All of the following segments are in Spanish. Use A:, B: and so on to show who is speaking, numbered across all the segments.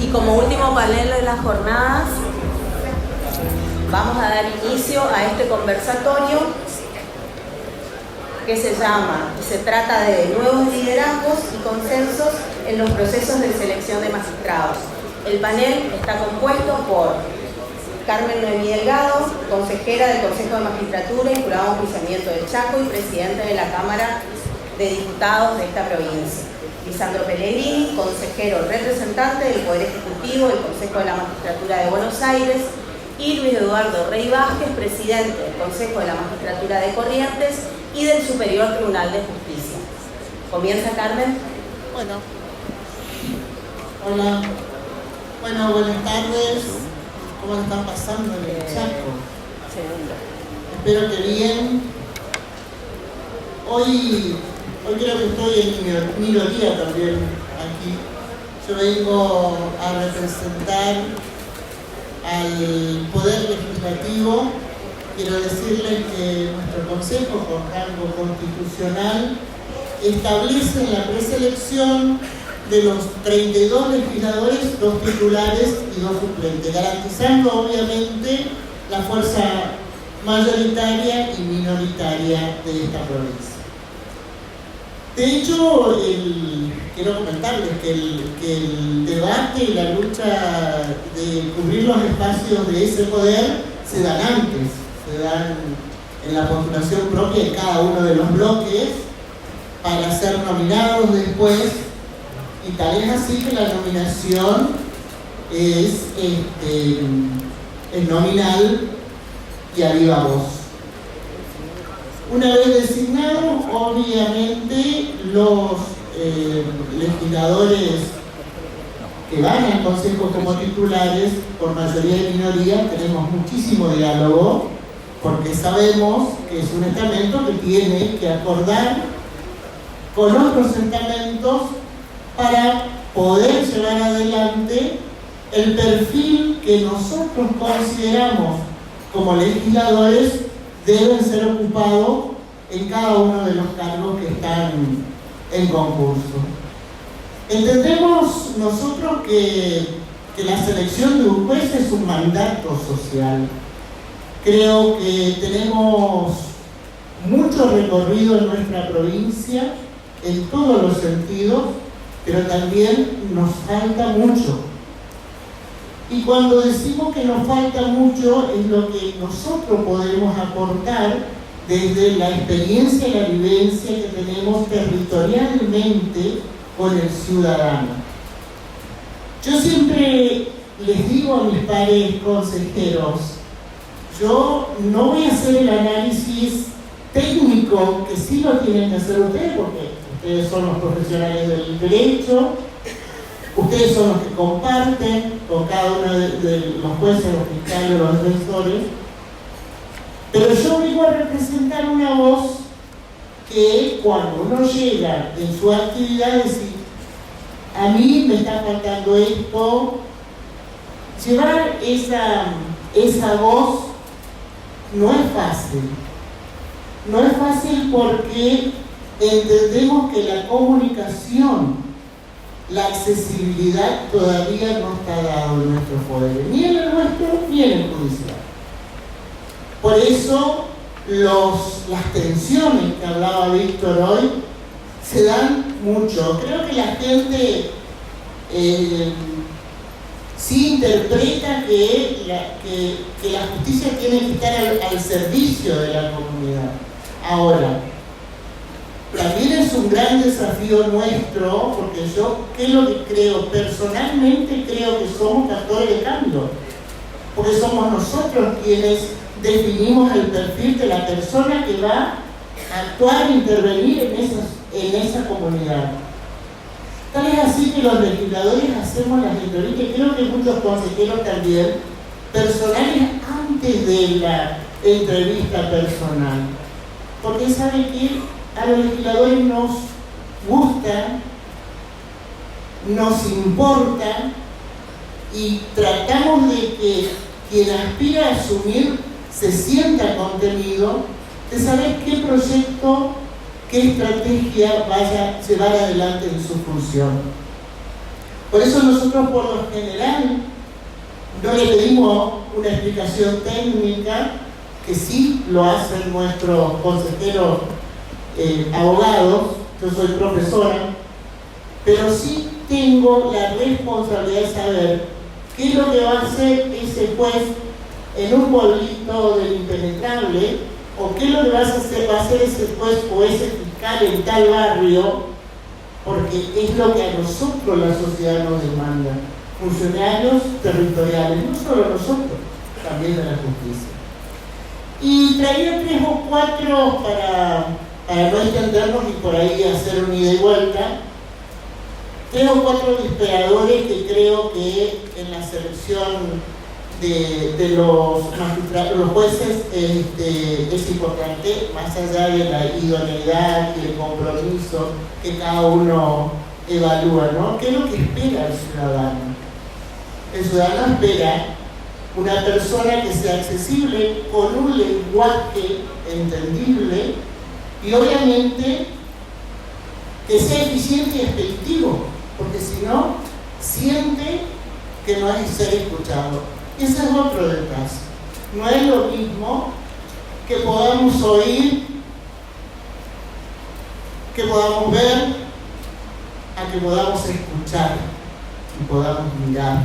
A: Y como último panel de las jornadas, vamos a dar inicio a este conversatorio que se trata de nuevos liderazgos y consensos en los procesos de selección de magistrados. El panel está compuesto por Carmen Noemí Delgado, consejera del Consejo de Magistratura y Jurado de Enjuiciamiento del Chaco y presidenta de la Cámara de Diputados de esta provincia. Lisandro Pellegrini, consejero representante del Poder Ejecutivo del Consejo de la Magistratura de Buenos Aires, y Luis Eduardo Rey Vázquez, presidente del Consejo de la Magistratura de Corrientes y del Superior Tribunal de Justicia. ¿Comienza, Carmen?
B: Hola. Buenas tardes. ¿Cómo le están pasando en el Chaco? Espero que bien. Hoy creo que estoy en minoría también aquí. Yo vengo a representar al Poder Legislativo. Quiero decirles que nuestro Consejo con rango constitucional establece en la preselección de los 32 legisladores, 2 titulares y 2 suplentes, garantizando obviamente la fuerza mayoritaria y minoritaria de esta provincia. De hecho, quiero comentarles que el debate y la lucha de cubrir los espacios de ese poder se dan antes, se dan en la postulación propia de cada uno de los bloques para ser nominados después, y tal es así que la nominación es nominal y a viva voz. Una vez designados, obviamente los legisladores que van al Consejo como titulares, por mayoría y minoría, tenemos muchísimo diálogo, porque sabemos que es un estamento que tiene que acordar con otros estamentos para poder llevar adelante el perfil que nosotros consideramos como legisladores deben ser ocupados en cada uno de los cargos que están en concurso. Entendemos nosotros que la selección de un juez es un mandato social. Creo que tenemos mucho recorrido en nuestra provincia, en todos los sentidos, pero también nos falta mucho. Y cuando decimos que nos falta mucho, es lo que nosotros podemos aportar desde la experiencia y la vivencia que tenemos territorialmente con el ciudadano. Yo siempre les digo a mis pares consejeros, yo no voy a hacer el análisis técnico que sí lo tienen que hacer ustedes, porque ustedes son los profesionales del derecho, ustedes son los que comparten con cada uno de los jueces, los fiscales, los defensores, pero yo vengo a representar una voz que cuando uno llega en su actividad decir, a mí me está faltando esto, llevar esa voz no es fácil. No es fácil porque entendemos que la comunicación, la accesibilidad todavía no está dado en nuestros poderes, ni en el nuestro ni en el judicial. Por eso las tensiones que hablaba Víctor hoy se dan mucho. Creo que la gente sí interpreta que la justicia tiene que estar al servicio de la comunidad. Ahora, también es un gran desafío nuestro, porque yo, ¿qué es lo que creo? Personalmente creo que somos actores de cambio, porque somos nosotros quienes definimos el perfil de la persona que va a actuar e intervenir en esa comunidad. Tal es así que los legisladores hacemos las entrevistas, y creo que muchos consejeros también, personales antes de la entrevista personal. Porque saben que a los legisladores nos gusta, nos importa y tratamos de que quien aspira a asumir se sienta contenido de saber qué proyecto, qué estrategia vaya a llevar adelante en su función. Por eso nosotros por lo general no le pedimos una explicación técnica, que sí lo hacen nuestros consejeros abogados. Yo soy profesora, pero sí tengo la responsabilidad de saber qué es lo que va a hacer ese juez en un pueblito del impenetrable, o qué es lo que va a hacer ese juez o ese fiscal en tal barrio, porque es lo que a nosotros la sociedad nos demanda. Funcionarios territoriales, no solo nosotros, también de la justicia. Y traía 3 o 4 para no entendernos y por ahí hacer un ida y vuelta. 3 o 4 disparadores que creo que en la selección de los magistrados, los jueces, es importante, más allá de la idoneidad y el compromiso que cada uno evalúa, ¿no? ¿Qué es lo que espera el ciudadano? El ciudadano espera una persona que sea accesible, con un lenguaje entendible y obviamente que sea eficiente y expeditivo, porque si no, siente que no hay ser escuchado. Ese es otro detalle. No es lo mismo que podamos oír, que podamos ver, a que podamos escuchar y podamos mirar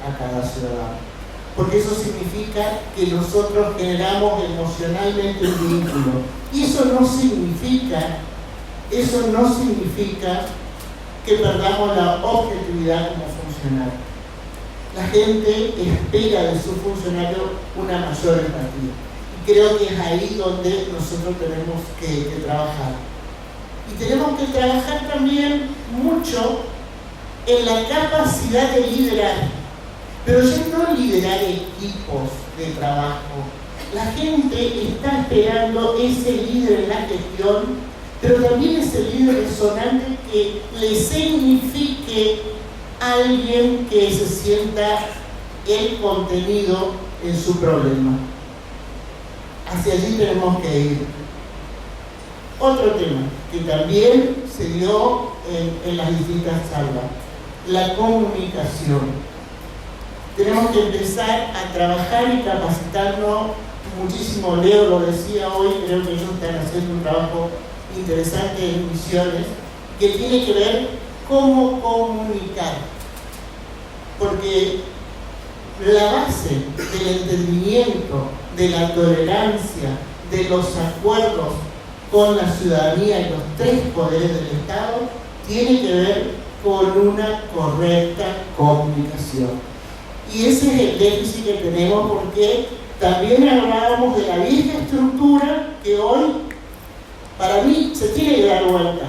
B: a cada ciudadano. Porque eso significa que nosotros generamos emocionalmente un vínculo. Y eso no significa que perdamos la objetividad como funcionario. La gente espera de su funcionario una mayor empatía. Y creo que es ahí donde nosotros tenemos que trabajar. Y tenemos que trabajar también mucho en la capacidad de liderar. Pero ya no liderar equipos de trabajo. La gente está esperando ese líder en la gestión, pero también ese líder resonante que le signifique alguien que se sienta el contenido en su problema. Hacia allí tenemos que ir. Otro tema que también se dio en las distintas charlas, la comunicación. Tenemos que empezar a trabajar y capacitarnos muchísimo. Leo lo decía hoy, creo que ellos están haciendo un trabajo interesante en Misiones, que tiene que ver cómo comunicar. Porque la base del entendimiento, de la tolerancia, de los acuerdos con la ciudadanía y los 3 poderes del Estado, tiene que ver con una correcta comunicación. Y ese es el déficit que tenemos, porque también hablábamos de la vieja estructura que hoy, para mí, se tiene que dar vuelta.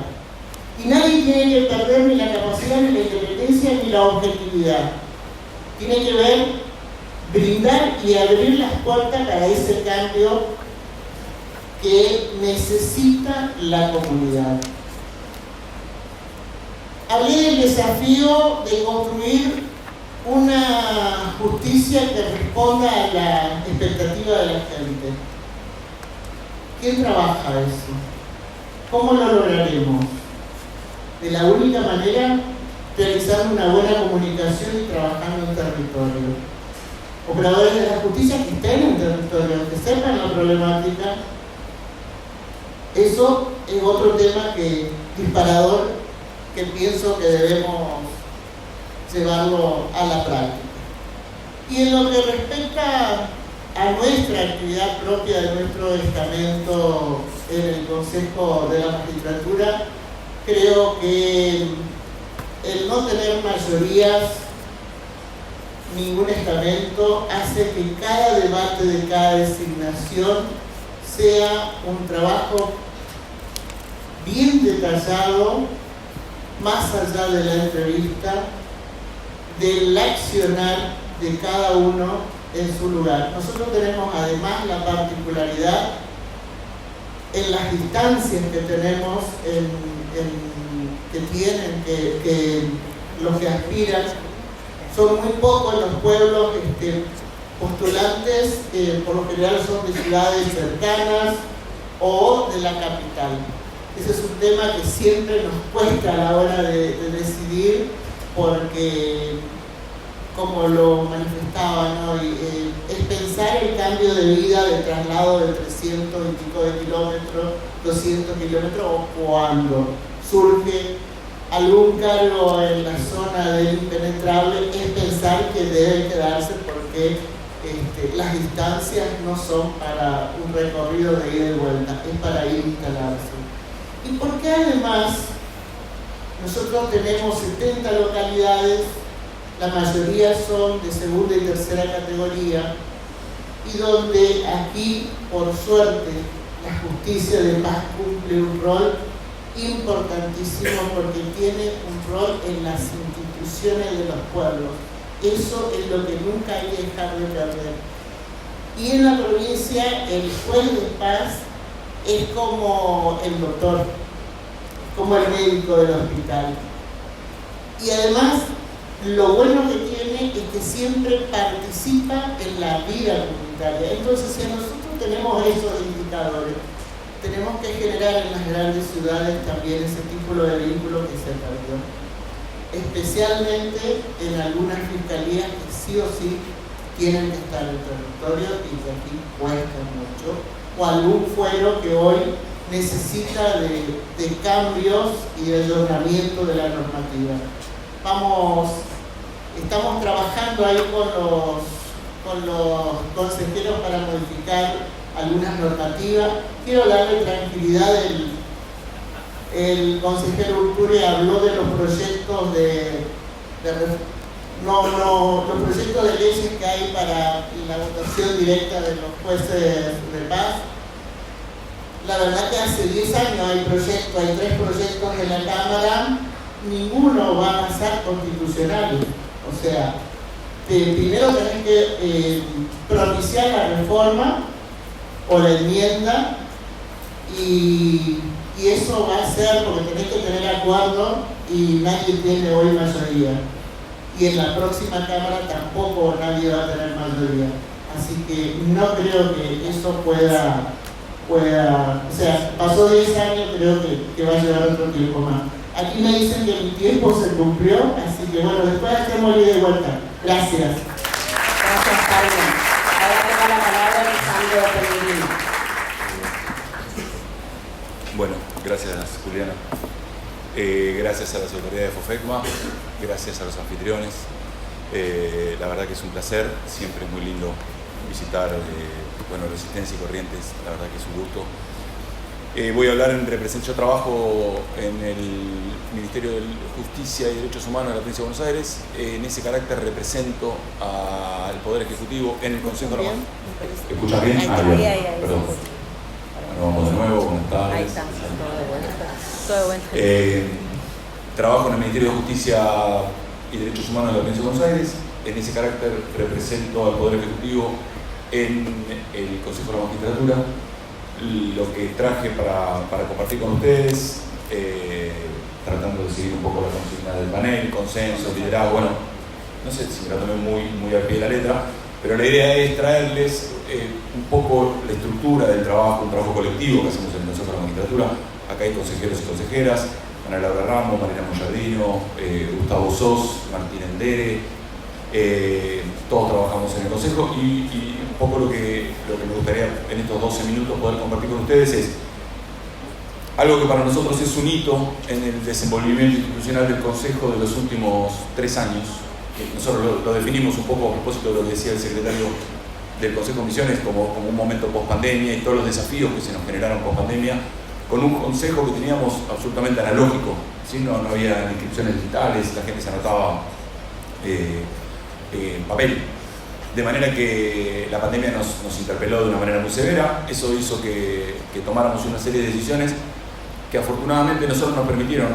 B: Y nadie tiene que perder ni la capacidad, ni la independencia, ni la objetividad. Tiene que ver, brindar y abrir las puertas para ese cambio que necesita la comunidad. Hablé del desafío de construir una justicia que responda a la expectativa de la gente. ¿Quién trabaja eso? ¿Cómo lo lograremos? De la única manera, realizando una buena comunicación y trabajando en territorio. Operadores de la justicia que estén en territorio, que sepan la problemática. Eso es otro tema disparador que pienso que debemos llevarlo a la práctica. Y en lo que respecta a nuestra actividad propia de nuestro estamento en el Consejo de la Magistratura, creo que el no tener mayorías, ningún estamento, hace que cada debate de cada designación sea un trabajo bien detallado, más allá de la entrevista, del accionar de cada uno en su lugar. Nosotros tenemos además la particularidad en las distancias que tenemos, que los que aspiran, son muy pocos los pueblos postulantes, por lo general son de ciudades cercanas o de la capital. Ese es un tema que siempre nos cuesta a la hora de decidir, porque, como lo manifestaba, ¿no? Es pensar el cambio de vida, de traslado de 300 y pico de kilómetros, 200 kilómetros, o cuando surge algún cargo en la zona del impenetrable, es pensar que debe quedarse porque las distancias no son para un recorrido de ida y vuelta, es para ir a instalarse. Y porque además nosotros tenemos 70 localidades, la mayoría son de segunda y tercera categoría, y donde aquí, por suerte, la justicia de paz cumple un rol importantísimo, porque tiene un rol en las instituciones de los pueblos. Eso es lo que nunca hay que dejar de perder. Y en la provincia el juez de paz es como el doctor, como el médico del hospital. Y además, lo bueno que tiene es que siempre participa en la vida comunitaria. Entonces, si nosotros tenemos esos indicadores, tenemos que generar en las grandes ciudades también ese tipo de vínculo que se perdió. Especialmente en algunas fiscalías que sí o sí tienen que estar en el territorio y que aquí cuesta mucho, o algún fuero que hoy necesita de cambios y de ayornamiento de la normativa. Estamos trabajando ahí con los consejeros para modificar algunas normativas. Quiero darle tranquilidad. El consejero Urturi habló de los proyectos los proyectos de leyes que hay para la votación directa de los jueces de paz. La verdad que hace 10 años hay 3 proyectos en la Cámara, ninguno va a pasar constitucionales. O sea, primero tenés que propiciar la reforma o la enmienda, y eso va a ser porque tenés que tener acuerdo y nadie tiene hoy mayoría. Y en la próxima Cámara tampoco nadie va a tener mayoría. Así que no creo que eso pueda, o sea, pasó 10 años, creo que va a llevar otro tiempo más. Aquí me dicen que mi tiempo se cumplió, así que bueno, después hacemos ida y vuelta. Gracias.
A: Gracias, Carmen. Ahora tengo la palabra Alejandro Pellegrino.
C: Bueno, gracias, Juliana. Gracias a las autoridades de FOFECMA, gracias a los anfitriones. La verdad que es un placer, siempre es muy lindo visitar Resistencia y Corrientes, la verdad que es un gusto. Voy a hablar yo trabajo en el Ministerio de Justicia y Derechos Humanos de la Provincia de Buenos Aires. En ese carácter represento al Poder Ejecutivo en el Consejo de la Magistratura. ¿Escuchas bien? Ahí, perdón. Bueno, vamos de nuevo, buenas tardes.
A: Ahí está, todo bueno.
C: Trabajo en el Ministerio de Justicia y Derechos Humanos de la Provincia de Buenos Aires. En ese carácter represento al Poder Ejecutivo en el Consejo de la Magistratura. Lo que traje para compartir con ustedes, tratando de seguir un poco la consigna del panel, consenso, liderazgo, bueno, no sé si me la tomé muy al pie de la letra, pero la idea es traerles un poco la estructura del trabajo, un trabajo colectivo que hacemos en el Consejo de la Magistratura. Acá hay consejeros y consejeras, Ana Laura Ramos, Marina Mollardino, Gustavo Sos, Martín Endere, todos trabajamos en el Consejo y un poco lo que me gustaría en estos 12 minutos poder compartir con ustedes es algo que para nosotros es un hito en el desenvolvimiento institucional del Consejo de los últimos 3 años. Nosotros lo definimos un poco a propósito de lo que decía el secretario del Consejo de Misiones como un momento post-pandemia y todos los desafíos que se nos generaron post-pandemia, con un consejo que teníamos absolutamente analógico, ¿sí? No había inscripciones digitales, la gente se anotaba en papel. De manera que la pandemia nos interpeló de una manera muy severa. Eso hizo que tomáramos una serie de decisiones que afortunadamente no solo nos permitieron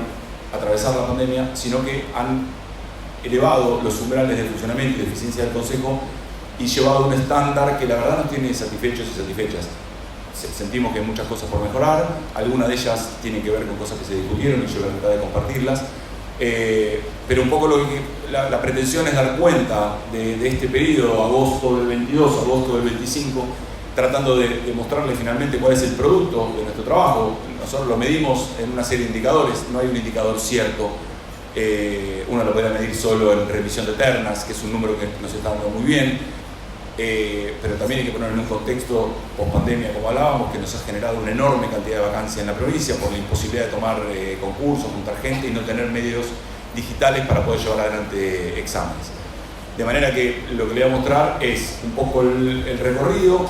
C: atravesar la pandemia, sino que han elevado los umbrales de funcionamiento y de eficiencia del Consejo y llevado un estándar que la verdad nos tiene satisfechos y satisfechas. Sentimos que hay muchas cosas por mejorar, algunas de ellas tienen que ver con cosas que se discutieron y yo la verdad de compartirlas. Pero un poco la pretensión es dar cuenta de este periodo, agosto del 22, agosto del 25, tratando de mostrarle finalmente cuál es el producto de nuestro trabajo. Nosotros lo medimos en una serie de indicadores, no hay un indicador cierto Uno lo podría medir solo en revisión de ternas, que es un número que nos está dando muy bien, pero también hay que poner en un contexto post-pandemia, como hablábamos, que nos ha generado una enorme cantidad de vacancias en la provincia por la imposibilidad de tomar concursos, juntar gente y no tener medios digitales para poder llevar adelante exámenes. De manera que lo que le voy a mostrar es un poco el recorrido,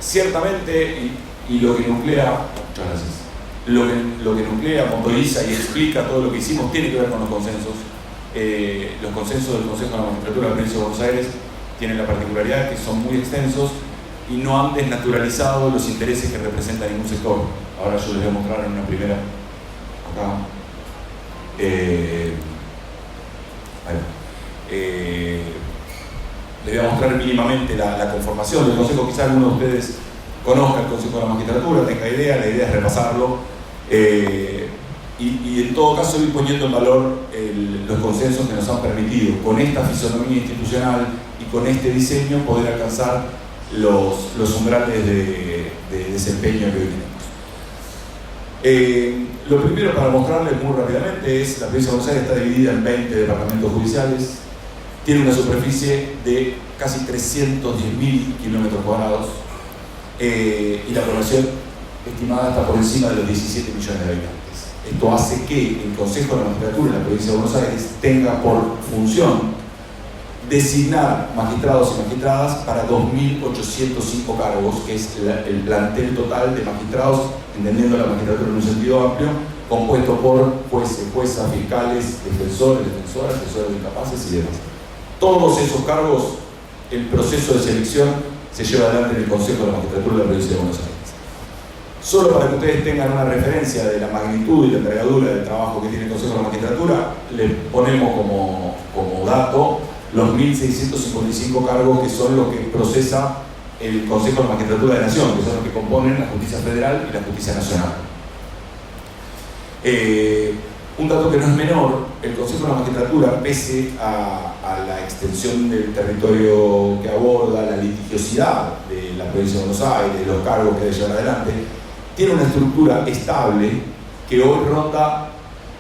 C: ciertamente, y lo que nuclea, muchas gracias, lo que nuclea, motoriza y explica todo lo que hicimos tiene que ver con los consensos. Los consensos del Consejo de la Magistratura de la Provincia de Buenos Aires tienen la particularidad que son muy extensos y no han desnaturalizado los intereses que representa ningún sector. Ahora yo les voy a mostrar en una primera, acá. Les voy a mostrar mínimamente la conformación del Consejo. Quizá alguno de ustedes conozca el Consejo de la Magistratura, tenga idea, la idea es repasarlo y en todo caso ir poniendo en valor los consensos que nos han permitido con esta fisonomía institucional y con este diseño poder alcanzar los umbrales de desempeño que hoy tenemos. Lo primero para mostrarles muy rápidamente es la provincia de Buenos Aires está dividida en 20 departamentos judiciales, tiene una superficie de casi 310.000 kilómetros cuadrados y la población estimada está por encima de los 17 millones de habitantes. Esto hace que el Consejo de la Magistratura de la provincia de Buenos Aires tenga por función designar magistrados y magistradas para 2.805 cargos, que es el plantel total de magistrados, entendiendo la magistratura en un sentido amplio, compuesto por jueces, juezas, fiscales, defensores, defensoras, asesores incapaces y demás. Todos esos cargos, el proceso de selección se lleva adelante en el Consejo de la Magistratura de la provincia de Buenos Aires. Solo para que ustedes tengan una referencia de la magnitud y la envergadura del trabajo que tiene el Consejo de la Magistratura, les ponemos como dato los 1.655 cargos que son los que procesa el Consejo de la Magistratura de la Nación, que son los que componen la Justicia Federal y la Justicia Nacional. Un dato que no es menor, el Consejo de la Magistratura, pese a la extensión del territorio que aborda, la litigiosidad de la provincia de Buenos Aires, los cargos que debe llevar adelante, tiene una estructura estable que hoy ronda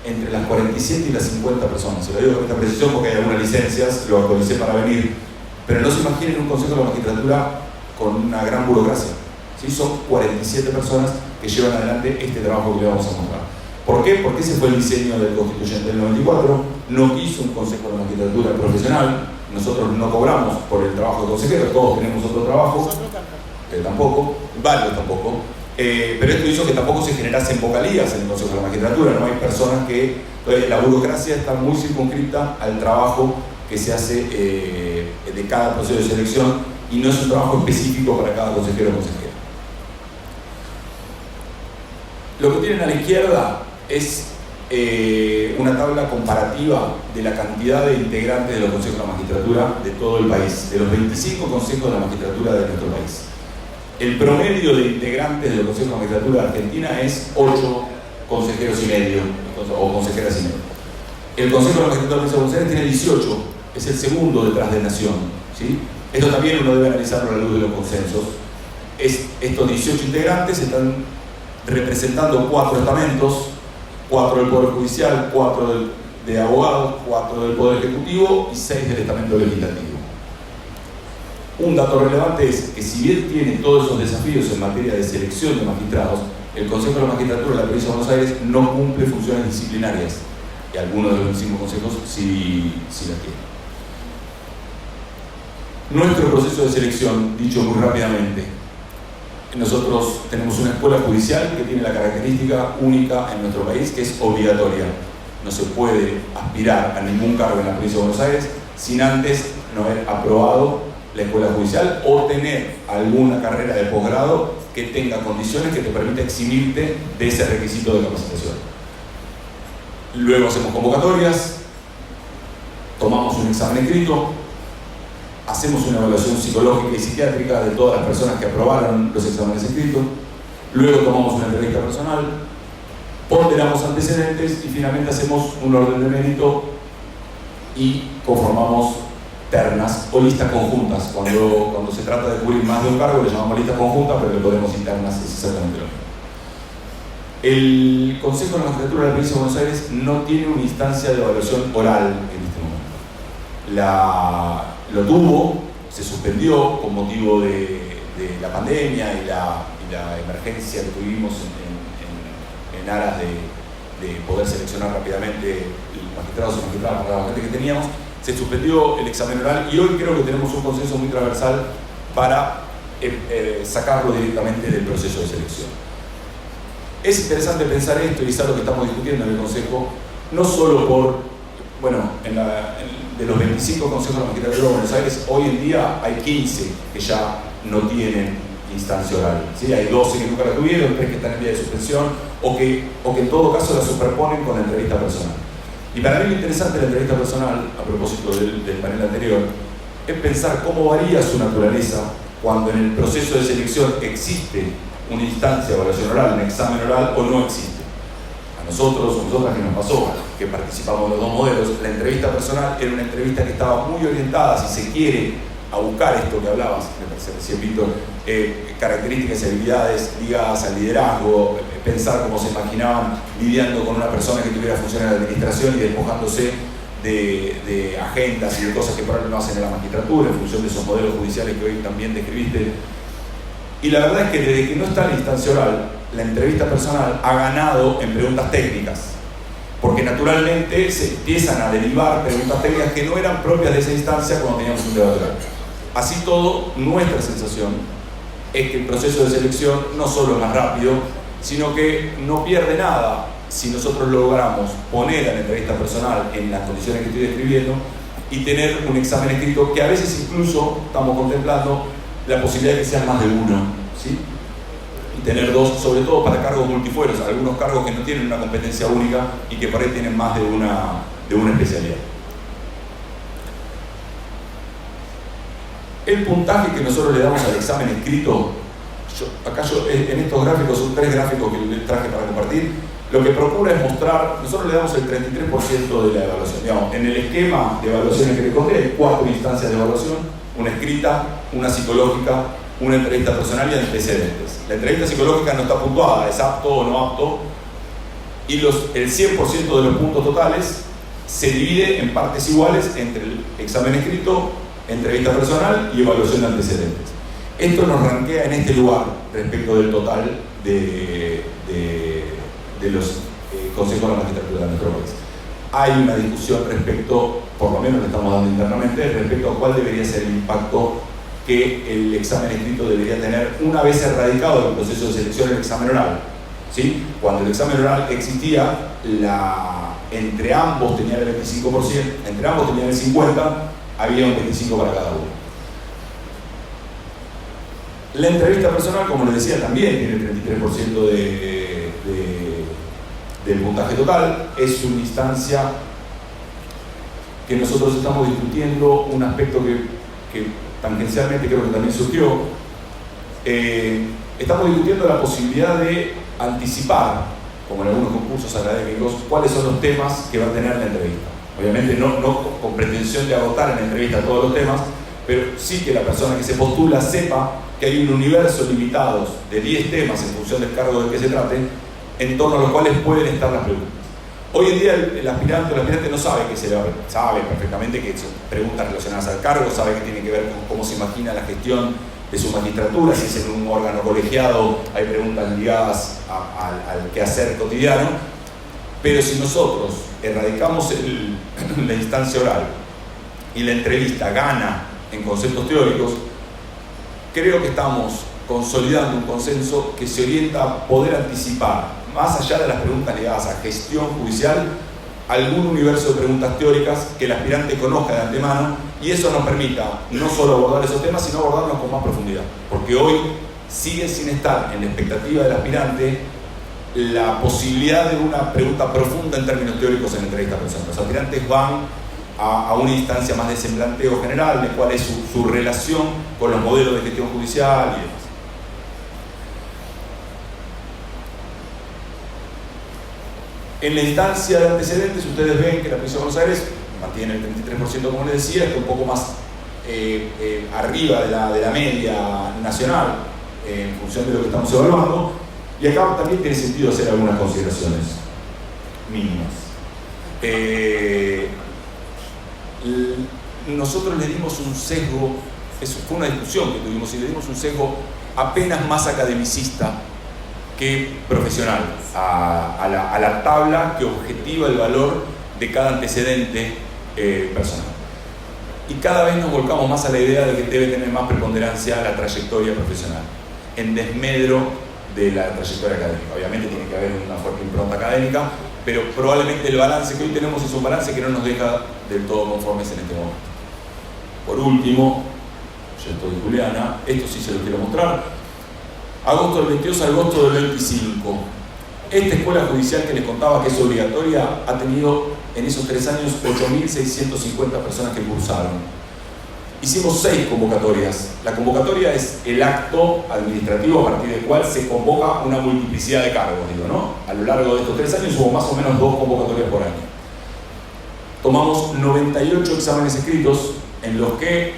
C: entre las 47 y las 50 personas. Se lo digo con esta precisión porque hay algunas licencias, lo actualicé para venir, pero no se imaginen un Consejo de la Magistratura con una gran burocracia. ¿Sí? Son 47 personas que llevan adelante este trabajo que le vamos a mostrar. ¿Por qué? Porque ese fue el diseño del Constituyente del 94, no quiso un Consejo de la Magistratura profesional, nosotros no cobramos por el trabajo de consejeros, todos tenemos otro trabajo, tampoco, varios tampoco, pero esto hizo que tampoco se generasen vocalías en el Consejo de la Magistratura, no hay personas que, la burocracia está muy circunscrita al trabajo que se hace de cada proceso de selección y no es un trabajo específico para cada consejero o consejera. Lo que tienen a la izquierda es una tabla comparativa de la cantidad de integrantes de los consejos de la magistratura de todo el país, de los 25 consejos de la magistratura de nuestro país. El promedio de integrantes de los consejos de la magistratura de Argentina es 8 consejeros y medio, o consejeras y medio. El Consejo de la Magistratura de Buenos Aires tiene 18, es el segundo detrás de Nación. ¿Sí? Esto también uno debe analizarlo a la luz de los consensos. Estos 18 integrantes están representando 4 estamentos, 4 del Poder Judicial, 4 de abogados, 4 del Poder Ejecutivo y 6 del estamento legislativo. Un dato relevante es que si bien tiene todos esos desafíos en materia de selección de magistrados, el Consejo de la Magistratura de la Provincia de Buenos Aires no cumple funciones disciplinarias y algunos de los 25 consejos sí las tienen. Nuestro proceso de selección, dicho muy rápidamente, nosotros tenemos una escuela judicial que tiene la característica única en nuestro país, que es obligatoria. No se puede aspirar a ningún cargo en la provincia de Buenos Aires sin antes no haber aprobado la escuela judicial o tener alguna carrera de posgrado que tenga condiciones que te permita eximirte de ese requisito de capacitación. Luego hacemos convocatorias, tomamos un examen escrito, hacemos una evaluación psicológica y psiquiátrica de todas las personas que aprobaron los exámenes escritos, luego tomamos una entrevista personal, ponderamos antecedentes y finalmente hacemos un orden de mérito y conformamos ternas o listas conjuntas. Cuando se trata de cubrir más de un cargo le llamamos listas conjuntas, pero le ponemos internas, es exactamente lo mismo. El Consejo de la Magistratura de la Provincia de Buenos Aires no tiene una instancia de evaluación oral en este momento. Lo tuvo, se suspendió con motivo de la pandemia y la emergencia que tuvimos en aras de poder seleccionar rápidamente magistrados y magistradas para la gente que teníamos. Se suspendió el examen oral y hoy creo que tenemos un consenso muy transversal para sacarlo directamente del proceso de selección. Es interesante pensar esto y es algo que estamos discutiendo en el Consejo, no solo por, bueno, de los 25 consejos de la Magistratura de Buenos Aires, hoy en día hay 15 que ya no tienen instancia oral, ¿sí? Hay 12 que nunca la tuvieron, 3 que están en vía de suspensión o que en todo caso la superponen con la entrevista personal. Y para mí lo interesante de la entrevista personal, a propósito del panel anterior, es pensar cómo varía su naturaleza cuando en el proceso de selección existe una instancia de evaluación oral, un examen oral, o no existe. A nosotros o nosotras que nos pasó, que participamos en los dos modelos, la entrevista personal era una entrevista que estaba muy orientada, si se quiere, a buscar esto que hablabas, me parece recién Víctor, características y habilidades ligadas al liderazgo, pensar cómo se imaginaban lidiando con una persona que tuviera funciones de administración y despojándose de agendas y de cosas que por ahí no hacen en la magistratura en función de esos modelos judiciales que hoy también describiste. Y la verdad es que desde que no está la instancia oral, la entrevista personal ha ganado en preguntas técnicas, porque naturalmente se empiezan a derivar preguntas técnicas que no eran propias de esa instancia cuando teníamos un debate oral. Así todo, nuestra sensación es que el proceso de selección no solo es más rápido, sino que no pierde nada si nosotros logramos poner a la entrevista personal en las condiciones que estoy describiendo y tener un examen escrito que a veces incluso estamos contemplando la posibilidad de que sean más de uno, ¿sí? Y tener dos, sobre todo para cargos multifueros, algunos cargos que no tienen una competencia única y que por ahí tienen más de una especialidad. El puntaje que nosotros le damos al examen escrito, en estos gráficos, son 3 gráficos que les traje para compartir, lo que procura es mostrar, nosotros le damos el 33% de la evaluación. Digamos, en el esquema de evaluaciones que le conté hay 4 instancias de evaluación, una escrita, una psicológica, una entrevista personal y antecedentes. La entrevista psicológica no está puntuada, es apto o no apto, y el 100% de los puntos totales se divide en partes iguales entre el examen escrito, entrevista personal y evaluación de antecedentes. Esto nos rankea en este lugar respecto del total de los consejos de la magistratura de nuestro país. Hay una discusión respecto, por lo menos lo estamos dando internamente, respecto a cuál debería ser el impacto que el examen escrito debería tener una vez erradicado el proceso de selección del examen oral. ¿Sí? Cuando el examen oral existía, entre ambos tenían el 25%, entre ambos tenían el 50%, había un 25% para cada uno. La entrevista personal, como les decía, también tiene el 33% del puntaje total. Es una instancia que nosotros estamos discutiendo, un aspecto que tangencialmente creo que también surgió. Estamos discutiendo la posibilidad de anticipar, como en algunos concursos académicos, cuáles son los temas que va a tener la entrevista. Obviamente no con pretensión de agotar en la entrevista todos los temas, pero sí que la persona que se postula sepa que hay un universo limitado de 10 temas en función del cargo del que se trate, en torno a los cuales pueden estar las preguntas. Hoy en día el aspirante o la aspirante no sabe que se le va a ver, sabe perfectamente que son preguntas relacionadas al cargo, sabe que tiene que ver con cómo se imagina la gestión de su magistratura, si es en un órgano colegiado, hay preguntas ligadas al quehacer cotidiano, pero si nosotros erradicamos la instancia oral y la entrevista gana en conceptos teóricos, creo que estamos consolidando un consenso que se orienta a poder anticipar, más allá de las preguntas ligadas a gestión judicial, algún universo de preguntas teóricas que el aspirante conozca de antemano, y eso nos permita no solo abordar esos temas, sino abordarlos con más profundidad. Porque hoy sigue sin estar en la expectativa del aspirante la posibilidad de una pregunta profunda en términos teóricos en la entrevista personal. Los aspirantes van a una instancia más de semblanteo general, de cuál es su relación con los modelos de gestión judicial y demás. En la instancia de antecedentes, ustedes ven que la provincia de Buenos Aires mantiene el 33%, como les decía, está un poco más arriba de la media nacional en función de lo que estamos evaluando, Y acá también tiene sentido hacer algunas consideraciones mínimas. Nosotros le dimos un sesgo, eso fue una discusión que tuvimos, y le dimos un sesgo apenas más academicista que profesional a la tabla que objetiva el valor de cada antecedente personal. Y cada vez nos volcamos más a la idea de que debe tener más preponderancia la trayectoria profesional, en desmedro de la trayectoria académica. Obviamente tiene que haber una fuerte impronta académica, pero probablemente el balance que hoy tenemos es un balance que no nos deja del todo conformes en este momento. Por último, yo estoy Juliana, esto sí se lo quiero mostrar. Agosto del 22 a agosto del 25. Esta escuela judicial que les contaba que es obligatoria ha tenido en esos 3 años 8.650 personas que cursaron. Hicimos 6 convocatorias. La convocatoria es el acto administrativo a partir del cual se convoca una multiplicidad de cargos, ¿no? A lo largo de estos 3 años hubo más o menos 2 convocatorias por año. Tomamos 98 exámenes escritos en los que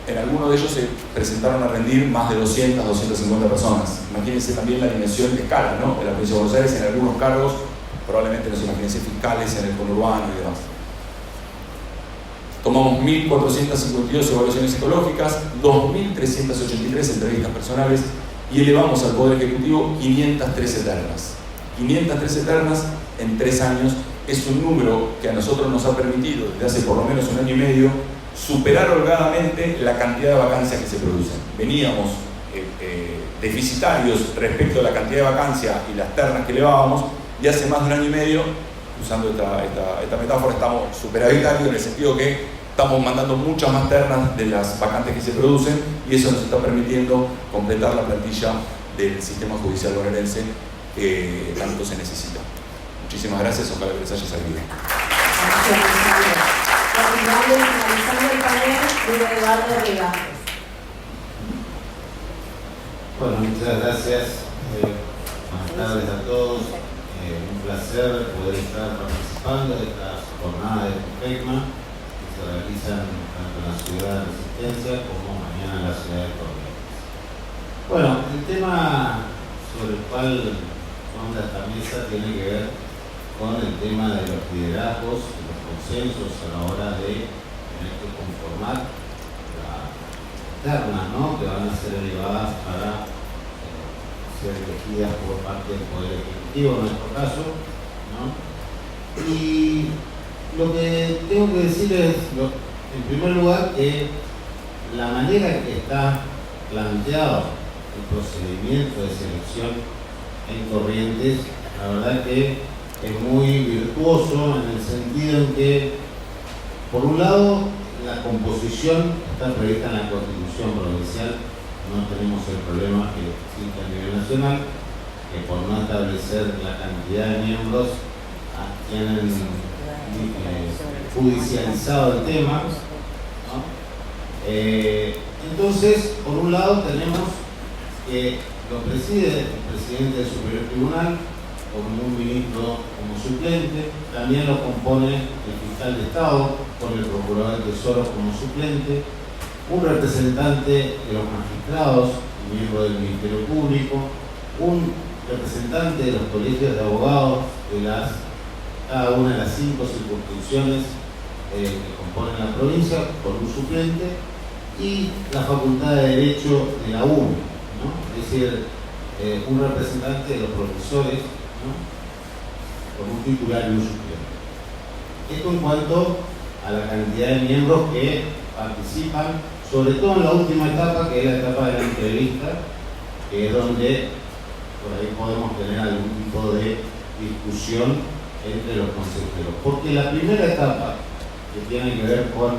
C: en algunos de ellos se presentaron a rendir más de 200, 250 personas. Imagínense también la dimensión de escala, ¿no? De la provincia de Buenos Aires en algunos cargos, probablemente nos imagínense fiscales en el conurbano y demás. Tomamos 1.452 evaluaciones psicológicas, 2.383 entrevistas personales y elevamos al Poder Ejecutivo 503 eternas. 503 eternas en 3 años es un número que a nosotros nos ha permitido, desde hace por lo menos 1 año y medio, superar holgadamente la cantidad de vacancias que se producen. Veníamos deficitarios respecto a la cantidad de vacancias y las ternas que elevábamos, y hace más de 1 año y medio, usando esta metáfora, estamos superavitarios en el sentido que estamos mandando muchas más ternas de las vacantes que se producen, y eso nos está permitiendo completar la plantilla del sistema judicial bonaerense que tanto se necesita. Muchísimas gracias, ojalá que les haya servido.
A: Finalizando el panel, Eduardo Rivas.
D: Bueno, muchas gracias. Buenas tardes a todos. Un placer poder estar participando de esta jornada de PECMA que se realizan tanto en la ciudad de Resistencia como mañana en la ciudad de Corrientes. Bueno, el tema sobre el cual vamos a esta mesa tiene que ver con el tema de los liderazgos y los consensos a la hora de tener que conformar las ternas, ¿no?, que van a ser elevadas para ser elegidas por parte del Poder Ejecutivo en nuestro caso, ¿no? Y lo que tengo que decir es, en primer lugar, que la manera que está planteado el procedimiento de selección en Corrientes, la verdad que es muy virtuoso en el sentido en que, por un lado, la composición está prevista en la Constitución provincial. No tenemos el problema que existe a nivel nacional, que por no establecer la cantidad de miembros tienen judicializado el tema, ¿no? Entonces, por un lado tenemos que lo preside el presidente del Superior Tribunal, como un ministro como suplente, también lo compone el fiscal de Estado, con el procurador del Tesoro como suplente, un representante de los magistrados, miembro del Ministerio Público, un representante de los colegios de abogados de cada una de las 5 circunscripciones que componen la provincia, por un suplente, y la Facultad de Derecho de la UNE, ¿no? Es decir, un representante de los profesores, ¿no?, con un titular y un suplente. Esto en cuanto a la cantidad de miembros que participan, sobre todo en la última etapa, que es la etapa de la entrevista, que es donde por ahí podemos tener algún tipo de discusión entre los consejeros. Porque la primera etapa, que tiene que ver con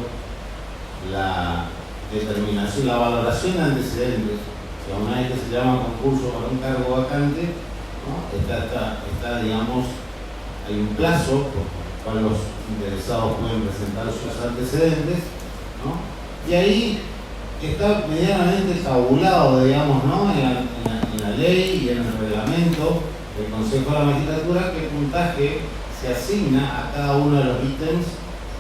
D: la determinación, la valoración de antecedentes, o sea, una vez que se llama concurso para un cargo vacante, ¿no?, está, digamos, hay un plazo por el cual los interesados pueden presentar sus antecedentes, ¿no? Y ahí está medianamente tabulado, digamos, ¿no?, en la ley y en el reglamento del Consejo de la Magistratura, qué puntaje se asigna a cada uno de los ítems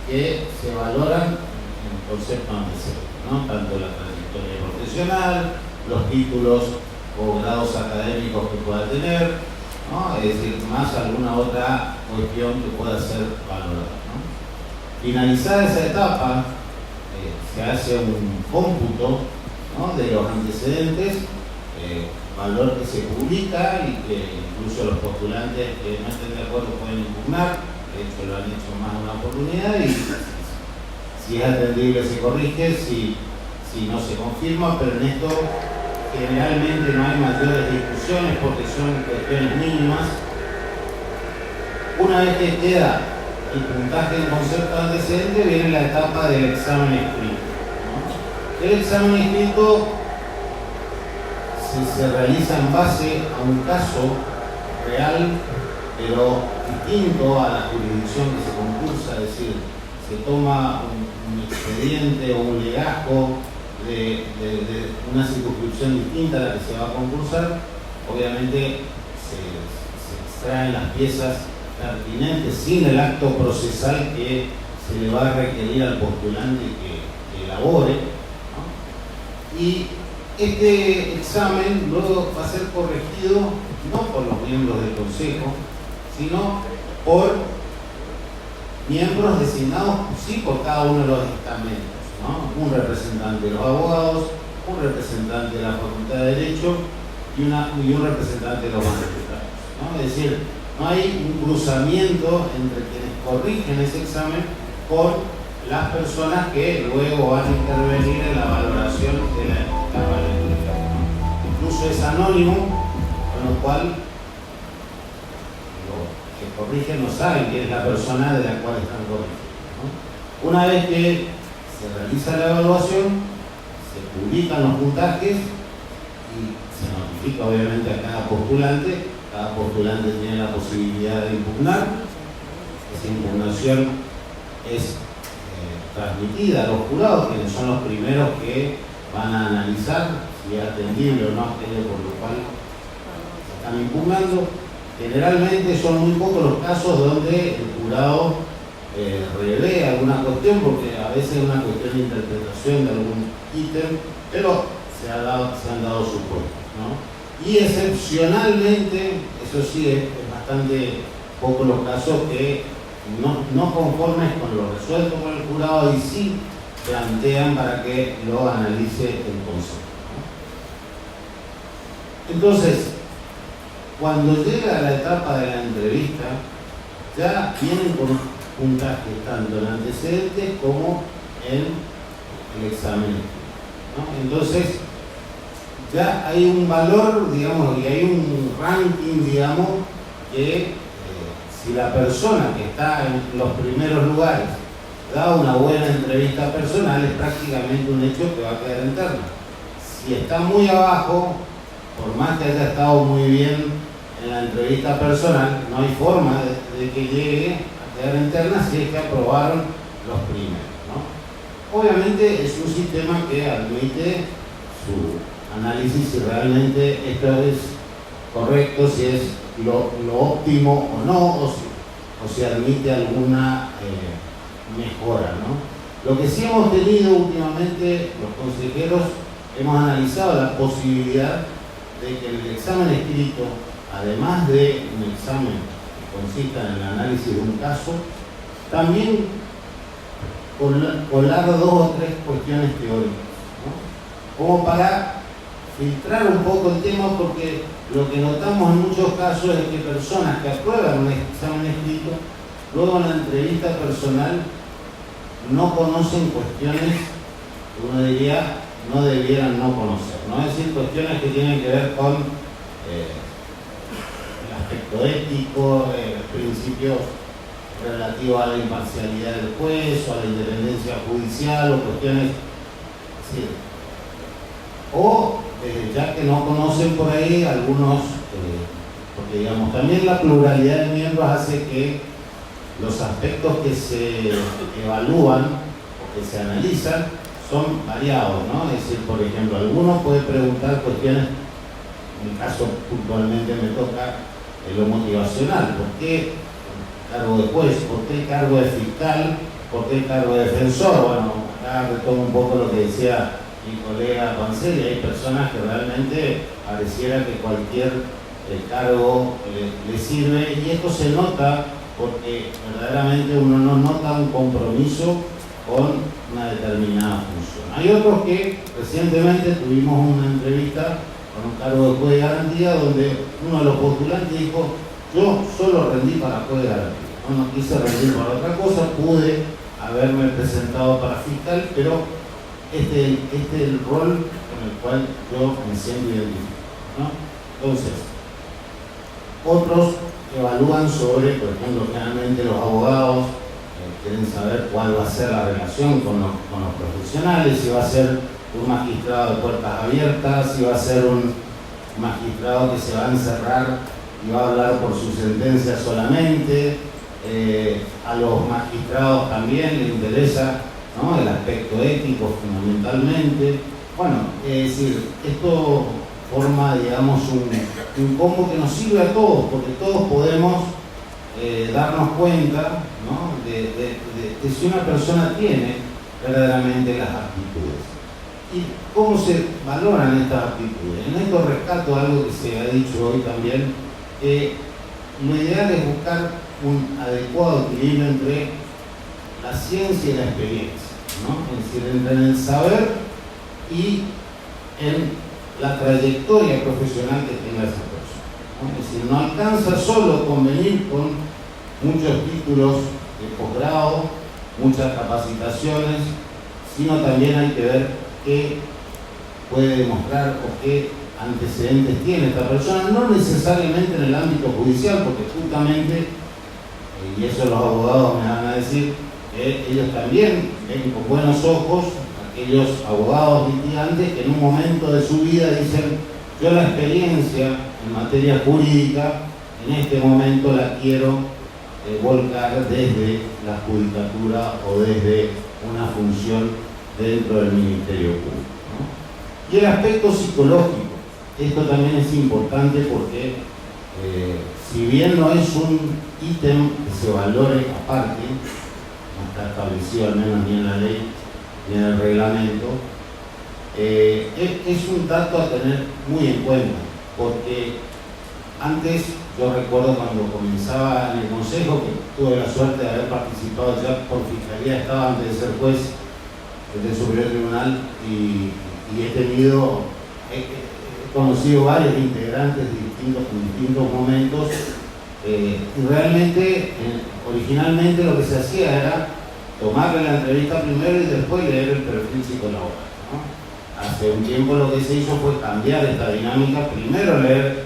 D: que se valoran en el concepto antecedente, ¿no?, tanto la trayectoria profesional, los títulos o grados académicos que pueda tener, ¿no? Es decir, más alguna otra cuestión que pueda ser valorada, ¿no? Finalizada esa etapa, se hace un cómputo, ¿no?, de los antecedentes, valor que se publica y que incluso los postulantes que no estén de acuerdo pueden impugnar. De hecho lo han hecho más de una oportunidad, y si es atendible se corrige, si no se confirma, pero en esto generalmente no hay mayores discusiones porque son cuestiones mínimas. Una vez que queda el puntaje en concepto antecedente, viene la etapa del examen escrito, ¿no? El examen escrito se realiza en base a un caso real, pero distinto a la jurisdicción que se concursa, es decir, se toma un expediente o un legajo de una circunscripción distinta a la que se va a concursar. Obviamente se extraen las piezas pertinentes sin el acto procesal que se le va a requerir al postulante que elabore, ¿no? Y este examen luego va a ser corregido no por los miembros del Consejo, sino por miembros designados sí por cada uno de los estamentos, ¿no? Un representante de los abogados, un representante de la Facultad de Derecho y un representante de los magistrados, ¿no? Es decir, no hay un cruzamiento entre quienes corrigen ese examen con las personas que luego van a intervenir en la valoración de la etapa electoral, ¿no? Incluso es anónimo, con lo cual que corrigen no saben quién es la persona de la cual están corrigiendo, ¿no? Una vez que se realiza la evaluación, se publican los puntajes y se notifica obviamente a cada postulante. Cada postulante tiene la posibilidad de impugnar. Esa impugnación es transmitida a los jurados, quienes son los primeros que van a analizar si es atendible o no aquello por lo cual se están impugnando. Generalmente son muy pocos los casos donde el jurado relee alguna cuestión, porque a veces es una cuestión de interpretación de algún ítem, pero se han dado supuestos, ¿no? Y excepcionalmente, eso sí, es bastante pocos los casos que no conformes con lo resuelto por el jurado y sí plantean para que lo analice el Consejo, ¿no? Entonces, cuando llega a la etapa de la entrevista, ya vienen con puntajes tanto en antecedentes como en el examen, ¿no? Entonces, ya hay un valor, digamos, y hay un ranking, digamos, que si la persona que está en los primeros lugares da una buena entrevista personal, es prácticamente un hecho que va a quedar en terna. Si está muy abajo, por más que haya estado muy bien en la entrevista personal, no hay forma de que llegue a quedar en terna si es que aprobaron los primeros, ¿no? Obviamente es un sistema que admite su análisis si realmente esto es correcto, si es lo óptimo o no, o si admite alguna mejora, ¿no? Lo que sí hemos tenido últimamente, los consejeros, hemos analizado la posibilidad de que el examen escrito, además de un examen que consista en el análisis de un caso, también colar 2 o 3 cuestiones teóricas, ¿no? Como para filtrar un poco el tema, porque lo que notamos en muchos casos es que personas que aprueban un examen escrito, luego en la entrevista personal no conocen cuestiones que uno diría no debieran no conocer, ¿no? Es decir, cuestiones que tienen que ver con el aspecto ético, principios relativos a la imparcialidad del juez o a la independencia judicial, o cuestiones así. O ya que no conocen por ahí algunos, porque digamos, también la pluralidad de miembros hace que los aspectos que se evalúan o que se analizan son variados, ¿no? Es decir, por ejemplo, algunos pueden preguntar cuestiones, en mi caso puntualmente me toca lo motivacional: ¿por qué el cargo de juez? ¿Por qué el cargo de fiscal? ¿Por qué el cargo de defensor? Bueno, acá retomo un poco lo que decía mi colega Panseri, hay personas que realmente pareciera que cualquier cargo le sirve, y esto se nota porque verdaderamente uno no nota un compromiso con una determinada función. Hay otros que recientemente tuvimos una entrevista con un cargo de juez de garantía donde uno de los postulantes dijo: yo solo rendí para juez de garantía, no quise rendir para otra cosa, pude haberme presentado para fiscal, pero este es el rol con el cual yo me siento identificado, ¿no? Entonces, otros evalúan sobre, por ejemplo, generalmente los abogados quieren saber cuál va a ser la relación con los profesionales, si va a ser un magistrado de puertas abiertas, si va a ser un magistrado que se va a encerrar y va a hablar por su sentencia solamente. A los magistrados también les interesa, ¿no?, el aspecto ético fundamentalmente. Bueno, es decir, esto forma, digamos, un combo que nos sirve a todos, porque todos podemos darnos cuenta, ¿no?, de si una persona tiene verdaderamente las aptitudes. ¿Y cómo se valoran estas aptitudes? En esto rescato algo que se ha dicho hoy también, que lo ideal es buscar un adecuado equilibrio entre la ciencia y la experiencia, ¿no? Es decir, entre el saber y en la trayectoria profesional que tenga esa persona, ¿no? Es decir, no alcanza solo con venir con muchos títulos de posgrado, muchas capacitaciones, sino también hay que ver qué puede demostrar o qué antecedentes tiene esta persona, no necesariamente en el ámbito judicial, porque justamente, y eso los abogados me van a decir, ellos también ven con buenos ojos aquellos abogados litigantes que en un momento de su vida dicen: yo la experiencia en materia jurídica en este momento la quiero volcar desde la judicatura o desde una función dentro del Ministerio Público, ¿no? Y el aspecto psicológico, esto también es importante porque si bien no es un ítem que se valore aparte, no está establecido al menos ni en la ley ni en el reglamento, es un dato a tener muy en cuenta, porque antes, yo recuerdo cuando comenzaba en el Consejo, que tuve la suerte de haber participado ya por Fiscalía, estaba antes de ser juez del Superior Tribunal, y he conocido varios integrantes en distintos momentos, y realmente, originalmente lo que se hacía era tomarle la entrevista primero y después leer el perfil psicolaboral, ¿no? Hace un tiempo lo que se hizo fue cambiar esta dinámica, primero leer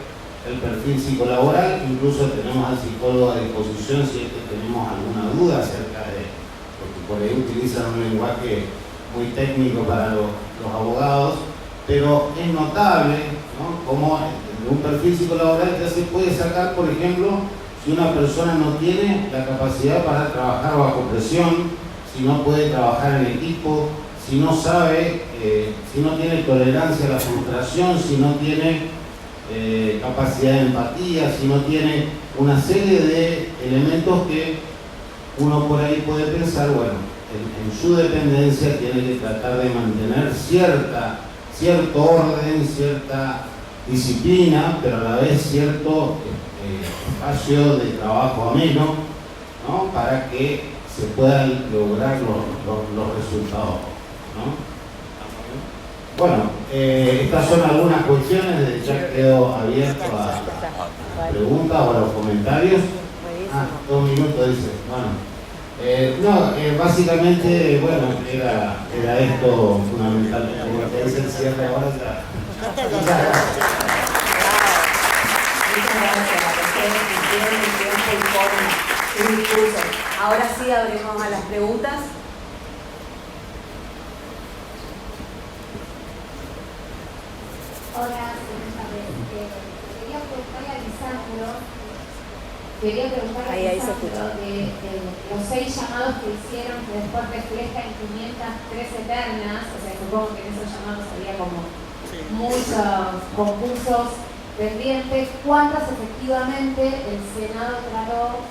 D: el perfil psicolaboral, incluso tenemos al psicólogo a disposición si es que tenemos alguna duda acerca de, porque por ahí utilizan un lenguaje muy técnico para los abogados, pero es notable, ¿no?, cómo de un perfil psicolaboral ya se puede sacar, por ejemplo, si una persona no tiene la capacidad para trabajar bajo presión, si no puede trabajar en equipo, si no sabe, si no tiene tolerancia a la frustración, si no tiene capacidad de empatía, si no tiene una serie de elementos que uno por ahí puede pensar, bueno, en su dependencia tiene que tratar de mantener cierto orden, cierta disciplina, pero a la vez cierto espacio de trabajo ameno, ¿no?, para que se puedan lograr los resultados, ¿no? Bueno, estas son algunas cuestiones, ya quedo abierto a preguntas o a los comentarios. 2 minutos dice. Bueno, básicamente, bueno, era esto fundamentalmente. Como te dice el cierre ahora.
A: Muchas gracias. Ahora sí abrimos a las preguntas.
E: Hola, quería preguntarle a Lisandro de los 6 llamados que hicieron, que después reflejan 513 ternas, o sea, supongo que en esos llamados había como muchos concursos pendientes. ¿Cuántas efectivamente el Senado trató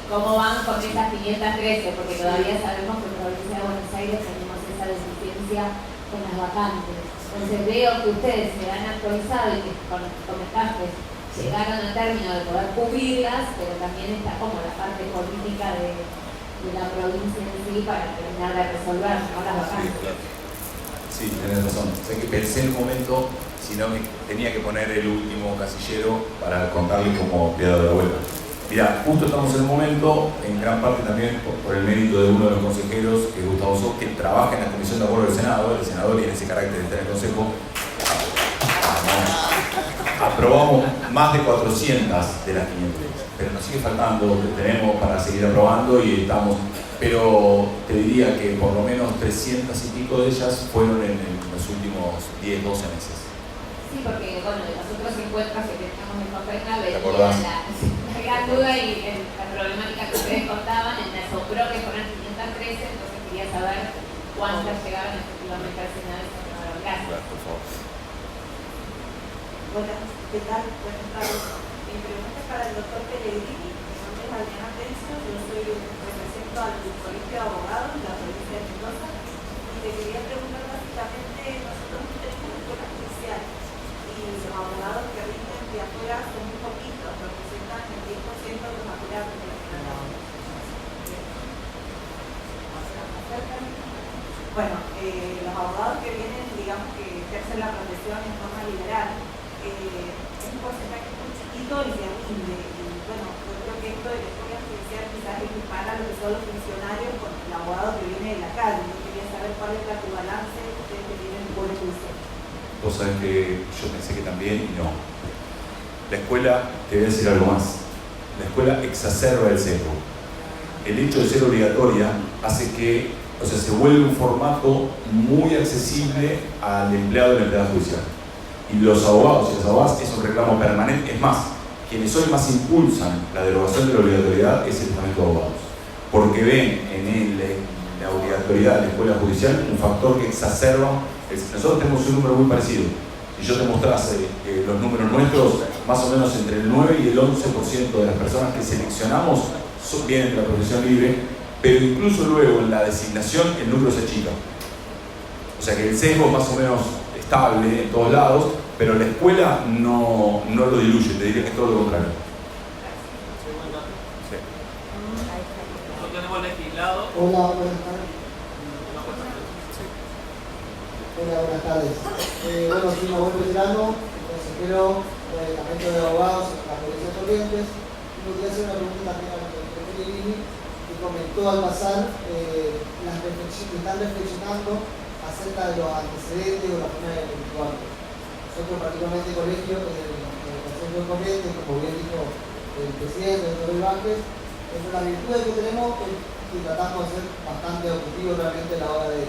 E: cómo van con esas 513? Porque todavía sabemos que en la provincia de Buenos Aires tenemos esa deficiencia diferencia con las vacantes. Entonces veo que ustedes se han actualizado y que, con lo que comentaste, llegaron al término de poder cubrirlas, pero también está como la parte política de la provincia en sí para terminar de resolver, ¿no?, las vacantes.
C: Sí, tenés razón. O sea que pensé en un momento, si no me tenía que poner el último casillero para contarle como empleado de la vuelta. Mirá, justo estamos en un momento, en gran parte también por el mérito de uno de los consejeros, que es Gustavo Sos, que trabaja en la Comisión de Acuerdo del Senado, el senador, y en ese carácter está en el Consejo. Aprobamos más de 400 de las 500, pero nos sigue faltando, tenemos para seguir aprobando y estamos, pero te diría que por lo menos 300 y pico de ellas fueron en los últimos 10, 12 meses.
E: Sí, porque bueno, de los otros encuentros que teníamos en Copenhague,
C: ¿Te acordás?
E: La gran duda y la problemática que ustedes contaban, me asombró que fueran 513, entonces quería saber cuántas llegaron efectivamente al Senado y se aprobaron. Gracias.
C: Por favor.
F: Buenas, ¿qué tal? Buenas tardes. Mi pregunta es para el doctor Pellegrini. Mi nombre es Adriana Tencio, yo represento al Colegio de Abogados de la provincia de Mendoza y te quería preguntar básicamente, nosotros no tenemos escuela judicial y los abogados que rinden de afuera son muy poquitos, representan el 10% de los apurados de la ciudad. Bueno, los abogados que vienen, digamos que ejercen la profesión en forma liberal, es un porcentaje muy chiquito y se rinde. Y bueno, yo creo que esto de la escuela judicial quizás equipara a lo que son los funcionarios con el abogado que viene de la calle. Yo quería saber cuál es tu balance ustedes que tienen el poder judicial.
C: Vos sabés que yo pensé que también y no. La escuela, te voy a decir algo más, la escuela exacerba el sesgo. El hecho de ser obligatoria hace que, o sea, se vuelve un formato muy accesible al empleado y la empleada judicial. Y los abogados y las abogadas es un reclamo permanente. Es más, quienes hoy más impulsan la derogación de la obligatoriedad es el estamento de abogados. Porque ven en la obligatoriedad de la escuela judicial un factor que exacerba. Nosotros tenemos un número muy parecido. Si yo te mostrase los números nuestros, más o menos entre el 9 y el 11% de las personas que seleccionamos vienen de la profesión libre, pero incluso luego en la designación el número se achica. O sea que el sesgo es más o menos estable en todos lados, pero la escuela no lo diluye, te diría que es todo lo contrario. Sí.
G: No tenemos legislado.
H: Hola, buenas tardes. Hola, buenas tardes. Bueno, soy Manuel Belgrano, consejero del Departamento de Abogados en la provincia de Corrientes. Y me quería hacer una pregunta también al doctor Pellegrini, que comentó al pasar las reflexiones que están reflexionando acerca de los antecedentes o la forma de actuar. Nosotros, particularmente el colegio, el Consejo de Corrientes, como bien dijo el presidente, el doctor Vázquez, entre las virtudes que tenemos es que tratamos de ser bastante objetivos realmente a la hora de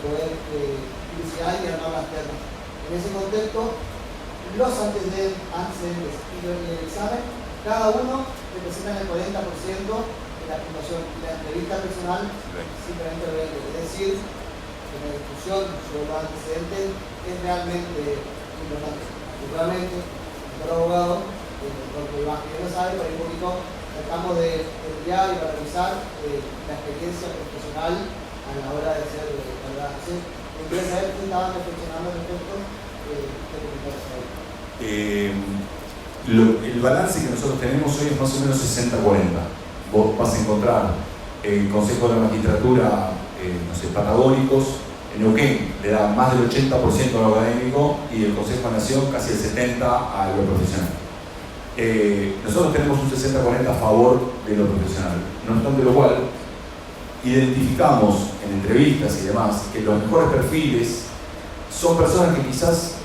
H: poder publicidad y armar las ternas. En ese contexto, los antecedentes y el examen, cada uno representan el 40% de la actuación. La entrevista personal simplemente lo voy a decir que la discusión sobre los antecedentes es realmente importante. Naturalmente, el abogado, porque más que no sabe, pero un poquito tratamos de estudiar y valorizar la experiencia profesional a la hora de ser verdad. Me quería saber qué estaban reflexionando respecto
C: El balance que nosotros tenemos hoy es más o menos 60-40. Vos vas a encontrar el Consejo de la Magistratura, no sé, patagónicos. En Neuquén le da más del 80% a lo académico y el Consejo de Nación casi el 70% a lo profesional. Nosotros tenemos un 60-40 a favor de lo profesional. No obstante lo cual, identificamos en entrevistas y demás que los mejores perfiles son personas que quizás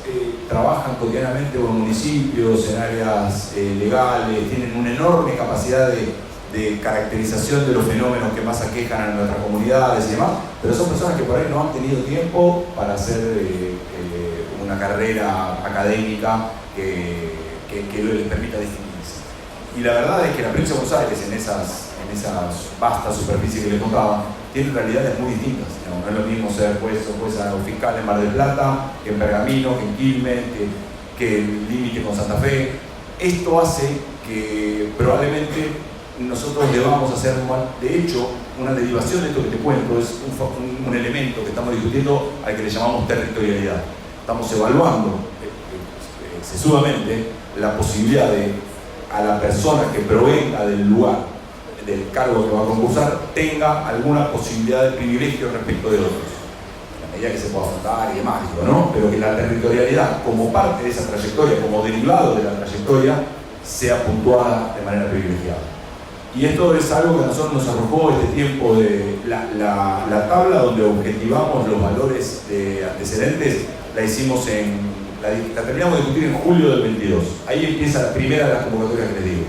C: trabajan cotidianamente con municipios, en áreas legales, tienen una enorme capacidad de caracterización de los fenómenos que más aquejan a nuestras comunidades y demás, pero son personas que por ahí no han tenido tiempo para hacer una carrera académica que les permita distinguirse. Y la verdad es que la provincia de Buenos Aires, en esas vastas superficies que les contaba, tiene realidades muy distintas. No es lo mismo ser juez o jueza o fiscal en Mar del Plata, que en Pergamino, que en Quilmes, que el límite con Santa Fe. Esto hace que probablemente nosotros debamos hacer, de hecho, una derivación de esto que te cuento, es un elemento que estamos discutiendo al que le llamamos territorialidad. Estamos evaluando sesudamente la posibilidad de a la persona que provenga del lugar, del cargo que va a concursar, tenga alguna posibilidad de privilegio respecto de otros, en la medida que se pueda afrontar y demás, ¿no? Pero que la territorialidad, como parte de esa trayectoria, como derivado de la trayectoria, sea puntuada de manera privilegiada. Y esto es algo que a nosotros nos arrojó este tiempo de la tabla donde objetivamos los valores de antecedentes, la hicimos la terminamos de discutir en julio del 22. Ahí empieza la primera de las convocatorias que les digo.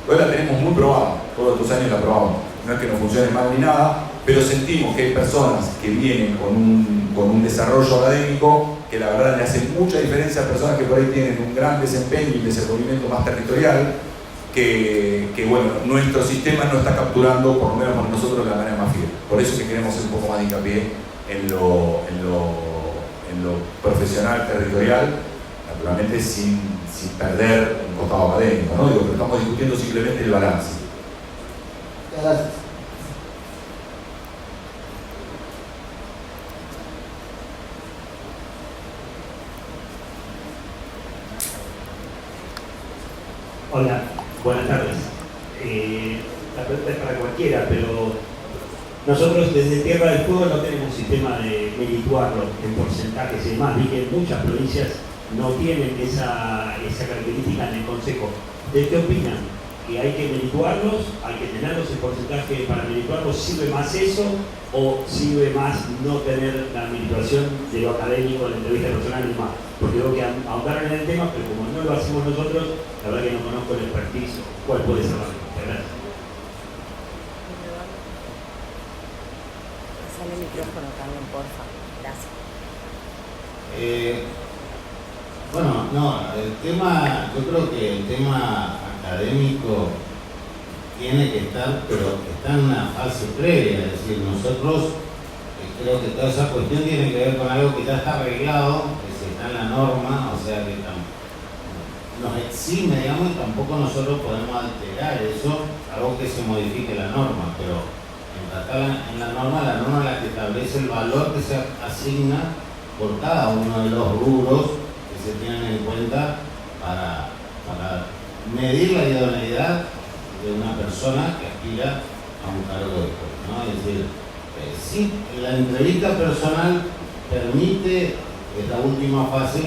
C: Hoy la tenemos muy probada, todos estos años la probamos. No es que no funcione mal ni nada, pero sentimos que hay personas que vienen con un desarrollo académico que la verdad le hacen mucha diferencia a personas que por ahí tienen un gran desempeño y un desenvolvimiento más territorial, que bueno, nuestro sistema no está capturando, por lo menos para nosotros, de la manera más fiel. Por eso es que queremos hacer un poco más de hincapié en lo profesional, territorial, naturalmente sin perder un costado académico, ¿no? Digo, pero estamos discutiendo simplemente el balance.
H: Gracias.
I: Hola, buenas tardes. La pregunta es para cualquiera, pero nosotros desde Tierra del Fuego no tenemos sistema de merituarlo en porcentajes y demás. Vi que muchas provincias no tienen esa característica en el Consejo. ¿De qué opinan? ¿Que hay que merituarlos? ¿Hay que tenerlos en porcentaje para merituarlos? ¿Sirve más eso o sirve más no tener la merituación de lo académico, la entrevista personal y demás? Porque creo que ahondaron en el tema, pero como no lo hacemos nosotros, la verdad que no conozco el expertise. ¿Cuál puede ser la respuesta? Gracias.
A: Sale el micrófono también, porfa. Gracias.
D: Bueno, no, yo creo que el tema académico tiene que estar, pero está en una fase previa, es decir, nosotros creo que toda esa cuestión tiene que ver con algo que ya está arreglado, que se está en la norma, o sea que nos exime, digamos, y tampoco nosotros podemos alterar eso, algo que se modifique la norma, pero en la norma es la que establece el valor que se asigna por cada uno de los rubros que se tienen en cuenta para medir la idoneidad de una persona que aspira a un cargo de puesto, ¿no? Es decir, sí, la entrevista personal permite, en la última fase,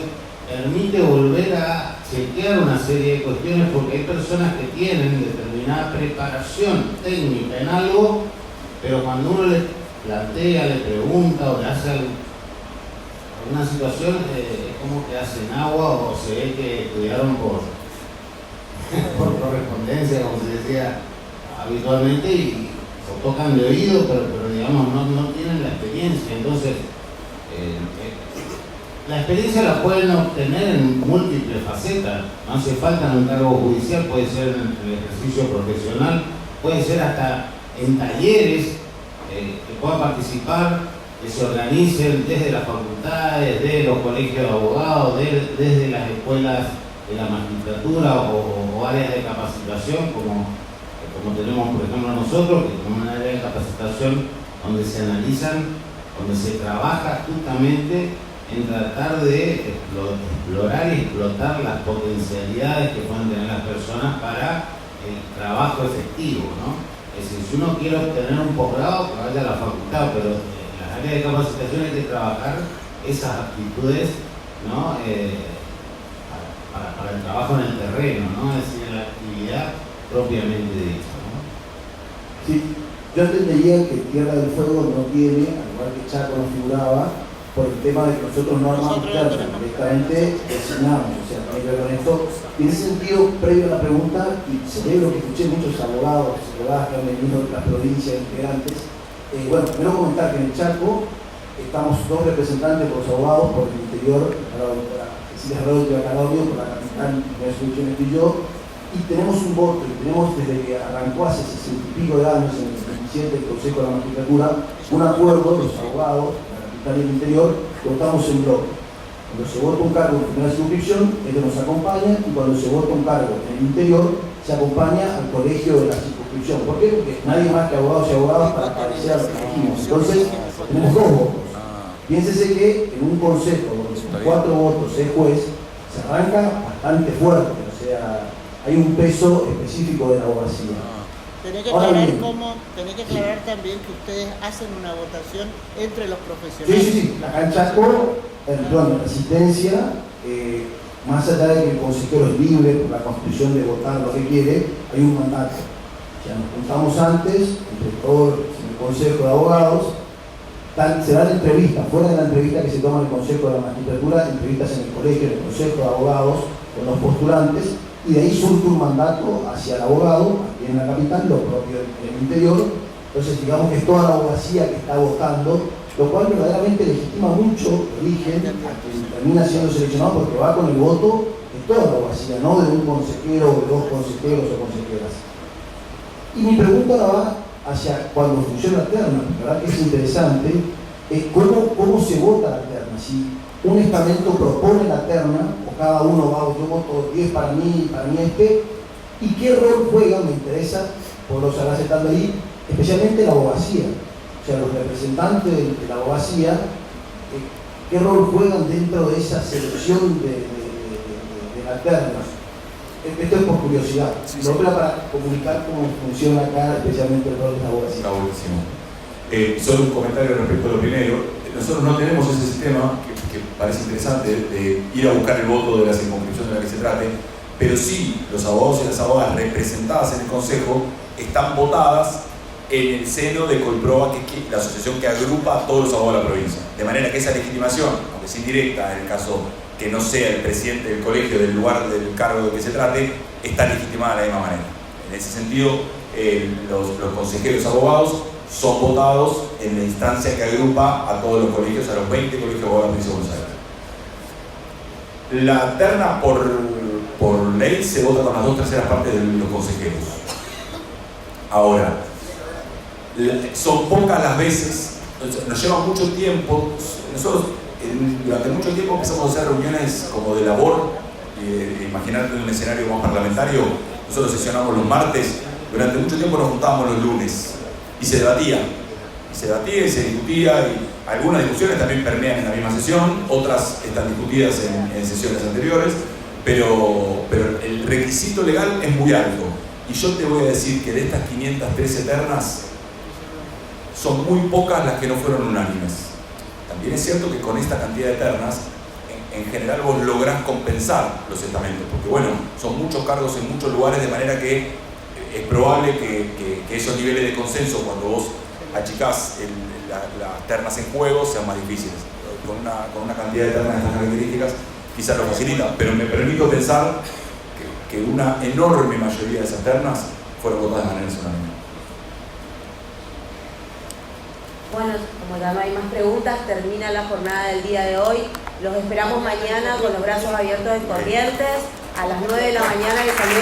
D: permite volver a chequear una serie de cuestiones porque hay personas que tienen determinada preparación técnica en algo, pero cuando uno le plantea, le pregunta o le hace alguna situación, es como que hacen agua o se ve que estudiaron por correspondencia, como se decía habitualmente, y o tocan de oído, pero digamos, no tienen la experiencia. Entonces, la experiencia la pueden obtener en múltiples facetas. No hace falta en un cargo judicial, puede ser en el ejercicio profesional, puede ser hasta en talleres que puedan participar, que se organicen desde las facultades, desde los colegios de abogados, desde las escuelas de la magistratura o áreas de capacitación, como tenemos por ejemplo nosotros, que tenemos un área de capacitación donde se analizan, donde se trabaja justamente en tratar de explorar y explotar las potencialidades que pueden tener las personas para el trabajo efectivo, ¿no? Es decir, si uno quiere obtener un posgrado, que vaya a la facultad, pero en las áreas de capacitación hay que trabajar esas aptitudes, ¿no? Para el trabajo en el terreno, ¿no? Es decir, en la actividad propiamente dicha, ¿no?
H: Sí, yo entendería que Tierra del Fuego no tiene, al igual que Chaco nos figuraba, por el tema de que nosotros no armamos internos, directamente designamos, o sea, tiene que ver con esto. Y en ese sentido, previo a la pregunta, y celebro que escuché muchos abogados que han venido de las provincias integrantes, bueno, primero comentar que en el Chaco estamos dos representantes por los abogados, por el interior, Cecilia Rodríguez Calodio, por la capital, de Asunción y yo, y tenemos un voto, y tenemos desde que arrancó hace 60 y pico de años, en el 27 el Consejo de la Magistratura, un acuerdo de los abogados, en el interior, votamos en bloque. Cuando se vota un cargo en primera circunscripción, ellos nos acompañan, y cuando se vota un cargo en el interior, se acompaña al colegio de la circunscripción
J: circunscripción. ¿Por qué? Porque nadie más que abogados y abogadas para parecer a lo que dijimos. Entonces, tenemos 2 votos. Piénsese que en un consejo donde con 4 votos es juez, se arranca bastante fuerte, o sea, hay un peso específico de la abogacía.
B: Tenés que aclarar también que ustedes hacen una votación entre los profesionales.
J: Sí, la cancha por el plan de resistencia, más allá de que el consejero es libre por la Constitución de votar lo que quiere, hay un mandato. Ya nos juntamos antes, entre todos el Consejo de Abogados, se dan entrevistas, fuera de la entrevista que se toma en el Consejo de la Magistratura, entrevistas en el colegio, en el Consejo de Abogados, con los postulantes, y de ahí surge un mandato hacia el abogado, aquí en la capital, lo propio en el interior. Entonces, digamos que es toda la abogacía que está votando, lo cual verdaderamente legitima mucho el origen a quien termina siendo seleccionado, porque va con el voto de toda la abogacía, no de un consejero o de 2 consejeros o consejeras. Y mi pregunta ahora va hacia cuando funciona la terna, la verdad que es interesante, cómo se vota la terna. Si un estamento propone la terna, o cada uno va, yo voto 10 para mí este, y qué rol juega, me interesa, por los hablarse estando ahí, especialmente la abogacía. O sea, los representantes de la abogacía, qué rol juegan dentro de esa selección de la terna. Esto es por curiosidad, lo habla para comunicar cómo funciona acá, especialmente el rol de la abogacía.
C: Está buenísimo. Solo un comentario respecto a lo primero. Nosotros no tenemos ese sistema que parece interesante de ir a buscar el voto de la circunscripción de la que se trate, pero sí los abogados y las abogadas representadas en el Consejo están votadas en el seno de Colproba, que es la asociación que agrupa a todos los abogados de la provincia. De manera que esa legitimación, aunque sea indirecta en el caso que no sea el presidente del colegio del lugar del cargo de que se trate, está legitimada de la misma manera. En ese sentido, los consejeros abogados son votados en la instancia que agrupa a todos los colegios, a los 20 colegios de abogados de la provincia de Buenos Aires. La terna por ley se vota con las 2/3 partes de los consejeros. Ahora, son pocas las veces, nos lleva mucho tiempo, nosotros durante mucho tiempo empezamos a hacer reuniones como de labor, imaginarte un escenario más parlamentario. Nosotros sesionamos los martes, durante mucho tiempo nos juntábamos los lunes y se debatía y se discutía, y algunas discusiones también permean en la misma sesión, otras están discutidas en sesiones anteriores, pero el requisito legal es muy alto. Y yo te voy a decir que de estas 513 ternas son muy pocas las que no fueron unánimes. También es cierto que con esta cantidad de ternas, en general vos lográs compensar los estamentos, porque bueno, son muchos cargos en muchos lugares, de manera que es probable que esos niveles de consenso, cuando vos achicás las ternas en juego, sean más difíciles. Con una cantidad de ternas de estas características, quizás lo facilita, pero me permito pensar que una enorme mayoría de esas ternas fueron votadas de manera unánime.
A: Bueno, como ya no hay más preguntas, termina la jornada del día de hoy. Los esperamos mañana con los brazos abiertos en Corrientes, a las 9 de la mañana, que también